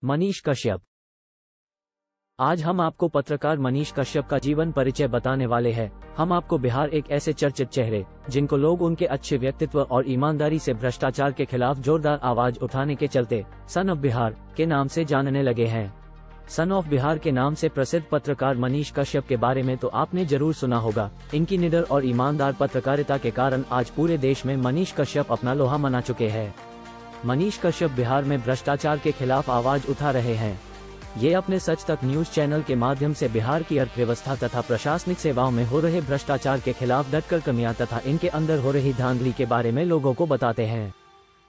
मनीष कश्यप। आज हम आपको पत्रकार मनीष कश्यप का जीवन परिचय बताने वाले हैं। हम आपको बिहार एक ऐसे चर्चित चेहरे जिनको लोग उनके अच्छे व्यक्तित्व और ईमानदारी से भ्रष्टाचार के खिलाफ जोरदार आवाज उठाने के चलते सन ऑफ बिहार के नाम से जानने लगे हैं। सन ऑफ बिहार के नाम से प्रसिद्ध पत्रकार मनीष कश्यप के बारे में तो आपने जरूर सुना होगा। इनकी निडर और ईमानदार पत्रकारिता के कारण आज पूरे देश में मनीष कश्यप अपना लोहा मना चुके हैं। मनीष कश्यप बिहार में भ्रष्टाचार के खिलाफ आवाज उठा रहे हैं। ये अपने सच तक न्यूज चैनल के माध्यम से बिहार की अर्थव्यवस्था तथा प्रशासनिक सेवाओं में हो रहे भ्रष्टाचार के खिलाफ डटकर कमियां तथा इनके अंदर हो रही धांधली के बारे में लोगों को बताते हैं।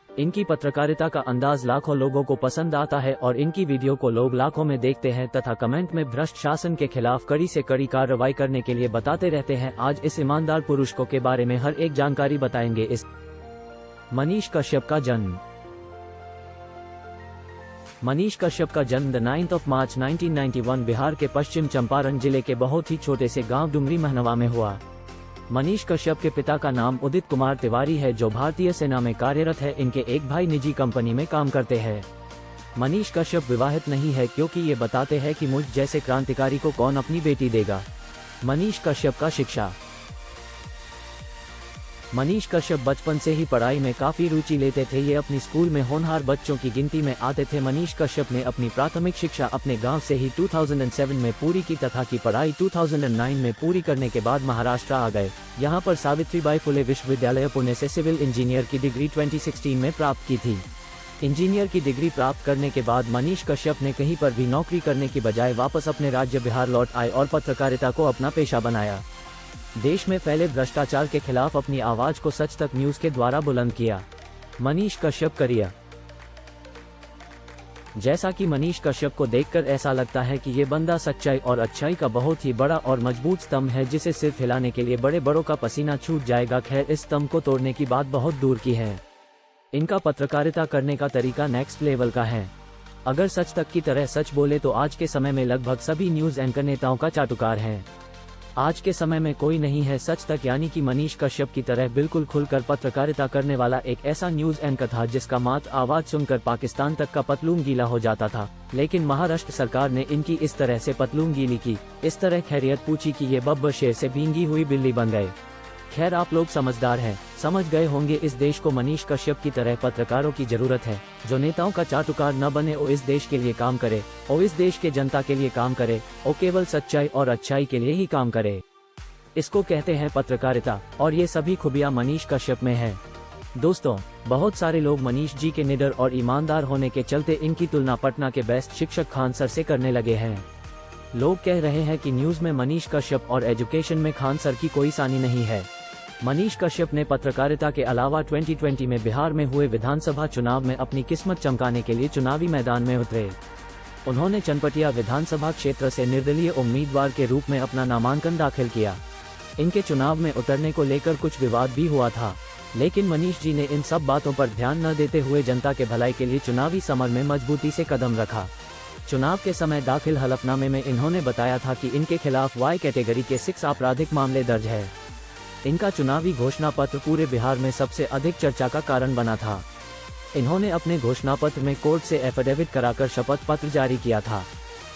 इनकी पत्रकारिता का अंदाज लाखों लोगों को पसंद आता है और इनकी वीडियो को लोग लाखों में देखते हैं तथा कमेंट में भ्रष्ट शासन के खिलाफ कड़ी से कड़ी कार्रवाई करने के लिए बताते रहते हैं। आज इस ईमानदार पुरुष को के बारे में हर एक जानकारी बताएंगे। इस मनीष कश्यप का जन्म। मनीष कश्यप का जन्म 9 मार्च 1991 बिहार के पश्चिम चंपारण जिले के बहुत ही छोटे से गांव डुमरी महनवा में हुआ। मनीष कश्यप के पिता का नाम उदित कुमार तिवारी है, जो भारतीय सेना में कार्यरत है। इनके एक भाई निजी कंपनी में काम करते हैं। मनीष कश्यप विवाहित नहीं है, क्योंकि ये बताते हैं कि मुझ जैसे क्रांतिकारी को कौन अपनी बेटी देगा। मनीष कश्यप का शिक्षा। मनीष कश्यप बचपन से ही पढ़ाई में काफी रुचि लेते थे। ये अपनी स्कूल में होनहार बच्चों की गिनती में आते थे। मनीष कश्यप ने अपनी प्राथमिक शिक्षा अपने गांव से ही 2007 में पूरी की तथा की पढ़ाई 2009 में पूरी करने के बाद महाराष्ट्र आ गए। यहां पर सावित्रीबाई फुले विश्वविद्यालय पुणे से सिविल इंजीनियर की डिग्री 2016 में प्राप्त की थी। इंजीनियर की डिग्री प्राप्त करने के बाद मनीष कश्यप ने कहीं पर भी नौकरी करने की बजाय वापस अपने राज्य बिहार लौट आए और पत्रकारिता को अपना पेशा बनाया। देश में फैले भ्रष्टाचार के खिलाफ अपनी आवाज को सच तक न्यूज के द्वारा बुलंद किया। मनीष कश्यप करियर। जैसा कि मनीष कश्यप को देखकर ऐसा लगता है कि ये बंदा सच्चाई और अच्छाई का बहुत ही बड़ा और मजबूत स्तंभ है, जिसे सिर्फ हिलाने के लिए बड़े बड़ों का पसीना छूट जाएगा। खैर, इस स्तंभ को तोड़ने की बात बहुत दूर की है। इनका पत्रकारिता करने का तरीका नेक्स्ट लेवल का है। अगर सच तक की तरह सच बोले तो आज के समय में लगभग सभी न्यूज एंकर नेताओं का चाटुकार है। आज के समय में कोई नहीं है सच तक, यानी कि मनीष कश्यप की तरह बिल्कुल खुलकर पत्रकारिता करने वाला एक ऐसा न्यूज एंकर था जिसका मात्र आवाज सुनकर पाकिस्तान तक का पतलून गीला हो जाता था। लेकिन महाराष्ट्र सरकार ने इनकी इस तरह से पतलून गीली की, इस तरह खैरियत पूछी कि ये बब्बर शेर से भींगी हुई बिल्ली बन गए। खैर, आप लोग समझदार हैं, समझ गए होंगे इस देश को मनीष कश्यप की तरह पत्रकारों की जरूरत है, जो नेताओं का चाटुकार न बने और इस देश के लिए काम करे और इस देश के जनता के लिए काम करे और केवल सच्चाई और अच्छाई के लिए ही काम करे। इसको कहते हैं पत्रकारिता, और ये सभी खूबियां मनीष कश्यप में है। दोस्तों, बहुत सारे लोग मनीष जी के निडर और ईमानदार होने के चलते इनकी तुलना पटना के बेस्ट शिक्षक खान सर से करने लगे हैं। लोग कह रहे हैं कि न्यूज में मनीष कश्यप और एजुकेशन में खान सर की कोई सानी नहीं है। मनीष कश्यप ने पत्रकारिता के अलावा 2020 में बिहार में हुए विधानसभा चुनाव में अपनी किस्मत चमकाने के लिए चुनावी मैदान में उतरे। उन्होंने चनपटिया विधानसभा क्षेत्र से निर्दलीय उम्मीदवार के रूप में अपना नामांकन दाखिल किया। इनके चुनाव में उतरने को लेकर कुछ विवाद भी हुआ था, लेकिन मनीष जी ने इन सब बातों पर ध्यान न देते हुए जनता के भलाई के लिए चुनावी समर में मजबूती से कदम रखा। चुनाव के समय दाखिल हलफनामे में इन्होंने बताया था कि इनके खिलाफ वाई कैटेगरी के 6 आपराधिक मामले दर्ज है। इनका चुनावी घोषणा पत्र पूरे बिहार में सबसे अधिक चर्चा का कारण बना था। इन्होंने अपने घोषणा पत्र में कोर्ट से एफिडेविट कराकर शपथ पत्र जारी किया था।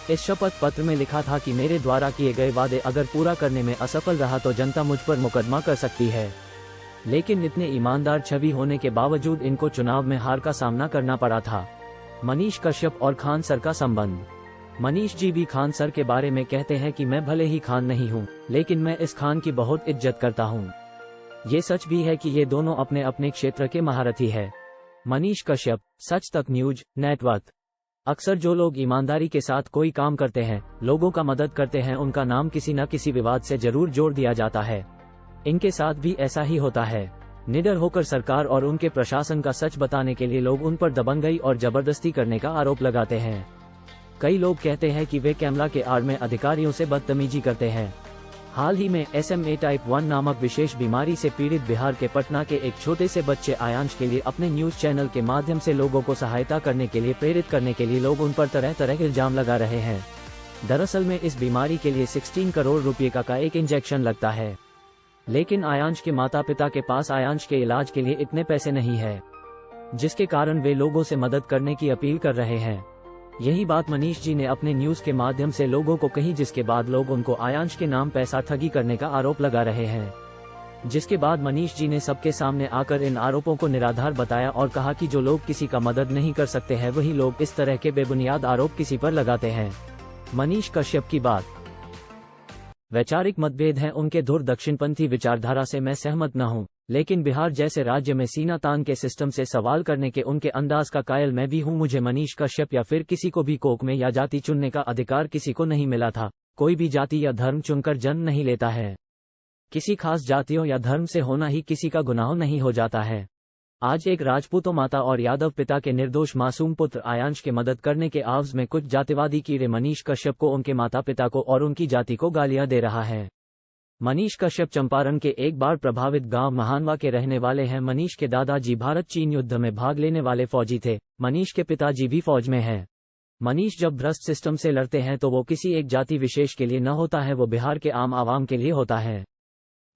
इस शपथ पत्र में लिखा था कि मेरे द्वारा किए गए वादे अगर पूरा करने में असफल रहा तो जनता मुझ पर मुकदमा कर सकती है। लेकिन इतने ईमानदार छवि होने के बावजूद इनको चुनाव में हार का सामना करना पड़ा था। मनीष कश्यप और खान सर का संबंध। मनीष जी भी खान सर के बारे में कहते हैं कि मैं भले ही खान नहीं हूँ, लेकिन मैं इस खान की बहुत इज्जत करता हूँ। ये सच भी है कि ये दोनों अपने अपने क्षेत्र के महारथी है। मनीष कश्यप, सच तक न्यूज नेटवर्क। अक्सर जो लोग ईमानदारी के साथ कोई काम करते हैं, लोगों का मदद करते हैं, उनका नाम किसी न किसी विवाद से जरूर जोड़ दिया जाता है। इनके साथ भी ऐसा ही होता है। निडर होकर सरकार और उनके प्रशासन का सच बताने के लिए लोग उन पर दबंगई और जबरदस्ती करने का आरोप लगाते हैं। कई लोग कहते हैं कि वे कैमरा के आड़ में अधिकारियों से बदतमीजी करते हैं। हाल ही में SMA टाइप 1 नामक विशेष बीमारी से पीड़ित बिहार के पटना के एक छोटे से बच्चे आयांश के लिए अपने न्यूज चैनल के माध्यम से लोगों को सहायता करने के लिए प्रेरित करने के लिए लोग उन पर तरह तरह के इल्जाम लगा रहे हैं। दरअसल में इस बीमारी के लिए 16 करोड़ रुपए का एक इंजेक्शन लगता है, लेकिन आयांश के माता पिता के पास आयांश के इलाज के लिए इतने पैसे नहीं है, जिसके कारण वे लोगों से मदद करने की अपील कर रहे हैं। यही बात मनीष जी ने अपने न्यूज के माध्यम से लोगों को कही, जिसके बाद लोग उनको आयांश के नाम पैसा ठगी करने का आरोप लगा रहे हैं। जिसके बाद मनीष जी ने सबके सामने आकर इन आरोपों को निराधार बताया और कहा कि जो लोग किसी का मदद नहीं कर सकते हैं वही लोग इस तरह के बेबुनियाद आरोप किसी पर लगाते हैं। मनीष कश्यप की बात, वैचारिक मतभेद हैं उनके, धुर दक्षिणपंथी विचारधारा से मैं सहमत न हूं, लेकिन बिहार जैसे राज्य में सीना तान के सिस्टम से सवाल करने के उनके अंदाज का कायल मैं भी हूं। मुझे मनीष कश्यप या फिर किसी को भी कोक में या जाति चुनने का अधिकार किसी को नहीं मिला था। कोई भी जाति या धर्म चुनकर जन्म नहीं लेता है। किसी खास जातियों या धर्म से होना ही किसी का गुनाह नहीं हो जाता है। आज एक राजपूतों माता और यादव पिता के निर्दोष मासूम पुत्र आयांश के मदद करने के आव्ज में कुछ जातिवादी कीड़े मनीष कश्यप को, उनके माता पिता को और उनकी जाति को गालियां दे रहा है। मनीष कश्यप चंपारण के एक बार प्रभावित गांव महानवा के रहने वाले हैं। मनीष के दादाजी भारत चीन युद्ध में भाग लेने वाले फौजी थे। मनीष के पिताजी भी फौज में हैं। मनीष जब भ्रष्ट सिस्टम से लड़ते हैं तो वो किसी एक जाति विशेष के लिए न होता है, वो बिहार के आम आवाम के लिए होता है।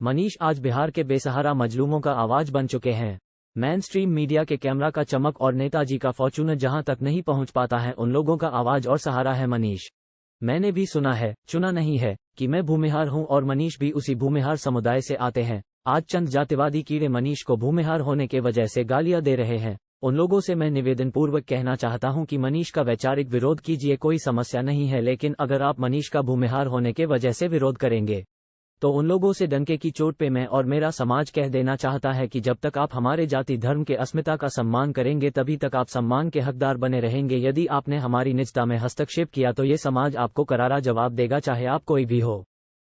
मनीष आज बिहार के बेसहारा मजलूमों का आवाज बन चुके हैं। मेन स्ट्रीम मीडिया के कैमरा का चमक और नेताजी का फॉर्चूनर जहां तक नहीं पहुंच पाता है, उन लोगों का आवाज और सहारा है मनीष। मैंने भी सुना है, चुना नहीं है, कि मैं भूमिहार हूं और मनीष भी उसी भूमिहार समुदाय से आते हैं। आज चंद जातिवादी कीड़े मनीष को भूमिहार होने के वजह से गालियां दे रहे हैं। उन लोगों से मैं निवेदन पूर्वक कहना चाहता हूं कि मनीष का वैचारिक विरोध कीजिए, कोई समस्या नहीं है, लेकिन अगर आप मनीष का भूमिहार होने के वजह से विरोध करेंगे तो उन लोगों से डंके की चोट पे मैं और मेरा समाज कह देना चाहता है कि जब तक आप हमारे जाति धर्म के अस्मिता का सम्मान करेंगे तभी तक आप सम्मान के हकदार बने रहेंगे। यदि आपने हमारी निजता में हस्तक्षेप किया तो ये समाज आपको करारा जवाब देगा, चाहे आप कोई भी हो।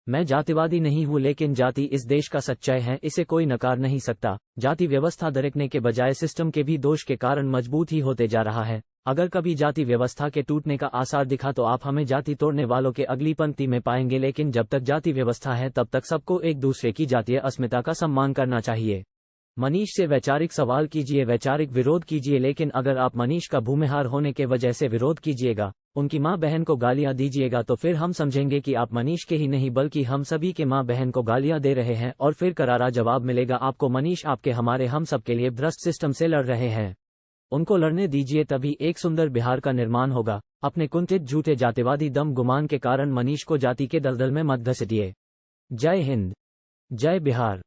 मैं जातिवादी नहीं हूं, लेकिन जाति इस देश का सच्चाई है, इसे कोई नकार नहीं सकता। जाति व्यवस्था दरकने के बजाय सिस्टम के भी दोष के कारण मजबूत ही होते जा रहा है। अगर कभी जाति व्यवस्था के टूटने का आसार दिखा तो आप हमें जाति तोड़ने वालों के अगली पंक्ति में पाएंगे, लेकिन जब तक जाति व्यवस्था है तब तक सबको एक दूसरे की जातीय अस्मिता का सम्मान करना चाहिए। मनीष से वैचारिक सवाल कीजिए, वैचारिक विरोध कीजिए, लेकिन अगर आप मनीष का भूमिहार होने के वजह से विरोध कीजिएगा, उनकी मां बहन को गालियां दीजिएगा, तो फिर हम समझेंगे कि आप मनीष के ही नहीं बल्कि हम सभी के मां बहन को गालियां दे रहे हैं और फिर करारा जवाब मिलेगा आपको। मनीष आपके हमारे हम सब के लिए भ्रष्ट सिस्टम से लड़ रहे हैं, उनको लड़ने दीजिए, तभी एक सुंदर बिहार का निर्माण होगा। अपने कुंठित झूठे जातिवादी दम गुमान के कारण मनीष को जाति के दलदल में मत घसीटिए। जय हिंद, जय बिहार।